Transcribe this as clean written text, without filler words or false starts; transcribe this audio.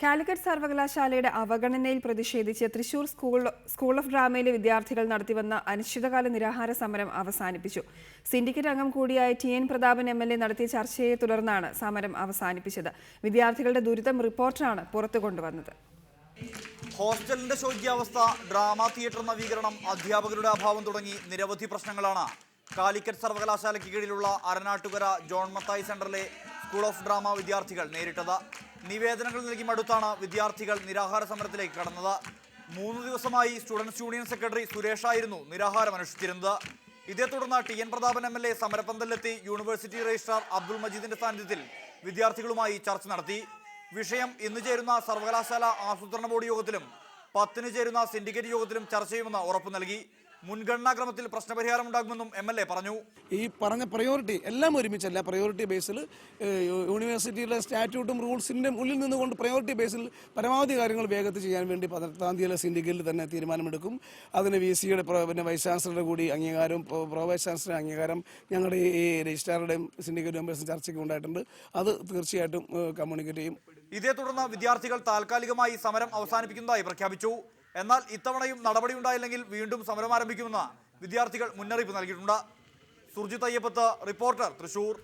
കാലിക്കറ്റ് സർവകലാശാലയുടെ അവഗണനയിൽ പ്രതിഷേധിച്ച് Thrissur school of ഡ്രാമയിലെ വിദ്യാർത്ഥികൾ നടത്തിവന്ന അനിശ്ചിതകാല നിരാഹാര സമരം അവസാനിപ്പിച്ചു. സിൻഡിക്കേറ്റ് അംഗം കൂടിയായ ടി.എൻ. പ്രതാപൻ എം.എൽ.എ. നടത്തിയ ചർച്ചയെ തുടർന്നാണ് സമരം അവസാനിപ്പിച്ചത്. വിദ്യാർത്ഥികളുടെ ദുരിതം റിപ്പോർട്ടറാണ് പുറത്തു കൊണ്ടുവന്നത്. ഹോസ്റ്റലിന്റെ ശോച്യാവസ്ഥ, ഡ്രാമ തിയേറ്റർ നവീകരണം, അധ്യാപകരുടെ അഭാവം തുടങ്ങി നിരവധി പ്രശ്നങ്ങളാണ് കാലിക്കറ്റ് സർവകലാശാലയ്ക്ക് കീഴിലുള്ള അരനാട്ടുകര ജോൺ മത്തായി സെന്ററിലെ സ്കൂൾ ഓഫ് ഡ്രാമ വിദ്യാർത്ഥികൾ നേരിട്ടത്. നിവേദനങ്ങൾ നൽകി മടുത്താണ് വിദ്യാർത്ഥികൾ നിരാഹാര സമരത്തിലേക്ക് കടന്നത്. 3 ദിവസമായി സ്റ്റുഡൻസ് യൂണിയൻ സെക്രട്ടറി സുരേഷായിരുന്നു നിരാഹാരം അനുഷ്ഠിച്ചിരുന്നത്. ഇതേ തുടർന്ന് ടി.എൻ. പ്രതാപൻ എം.എൽ.എ. സമരപന്തലിലെത്തി യൂണിവേഴ്സിറ്റി രജിസ്ട്രാർ അബ്ദുൾ മജീദിന്റെ സാന്നിധ്യത്തിൽ വിദ്യാർത്ഥികളുമായി ചർച്ച നടത്തി. വിഷയം ഇന്ന് ചേരുന്ന സർവകലാശാല ആസൂത്രണ ബോർഡ് യോഗത്തിലും 10-ന് ചേരുന്ന സിൻഡിക്കേറ്റ് യോഗത്തിലും ചർച്ച ചെയ്യുമെന്ന് ഉറപ്പു നൽകി. മുൻഗണനാക്രമത്തിൽ പ്രശ്നപരിഹാരം ഉണ്ടാകുമെന്നും എം.എൽ.എ. പറഞ്ഞു. ഈ പറഞ്ഞ പ്രയോറിറ്റി എല്ലാം ഒരുമിച്ചല്ല, പ്രയോറിറ്റി ബേസിൽ യൂണിവേഴ്സിറ്റിയിലെ സ്റ്റാറ്റ്യൂട്ടും റൂൾസിൻ്റെ ഉള്ളിൽ നിന്നുകൊണ്ട് പ്രയോറിറ്റി ബേസിൽ പരമാവധി കാര്യങ്ങൾ വേഗത്തിൽ ചെയ്യാൻ വേണ്ടി 18-ാം തീയതി സിൻഡിക്കേറ്റിൽ തന്നെ തീരുമാനമെടുക്കും. അതിന് VC-യുടെ പിന്നെ വൈസ് ചാൻസലറുടെ കൂടി അംഗീകാരവും പ്രോ വൈസ് ചാൻസലറുടെ അംഗീകാരം ഞങ്ങളുടെ ഈ രജിസ്ട്രാറുടെയും സിൻഡിക്കേറ്റ് മെമ്പേഴ്സും ചർച്ചയ്ക്ക് ഉണ്ടായിട്ടുണ്ട്. അത് തീർച്ചയായിട്ടും കമ്മ്യൂണിക്കേറ്റ് ചെയ്യും. ഇതേ തുടർന്ന് വിദ്യാർത്ഥികൾ താൽക്കാലികമായി സമരം അവസാനിപ്പിക്കുന്നതായി പ്രഖ്യാപിച്ചു. എന്നാൽ ഇത്തവണയും നടപടിയുണ്ടായില്ലെങ്കിൽ വീണ്ടും സമരം ആരംഭിക്കുമെന്ന് വിദ്യാർത്ഥികൾ മുന്നറിയിപ്പ് നൽകിയിട്ടുണ്ട്. സുർജിത് അയ്യപ്പത്ത്, റിപ്പോർട്ടർ, തൃശൂർ.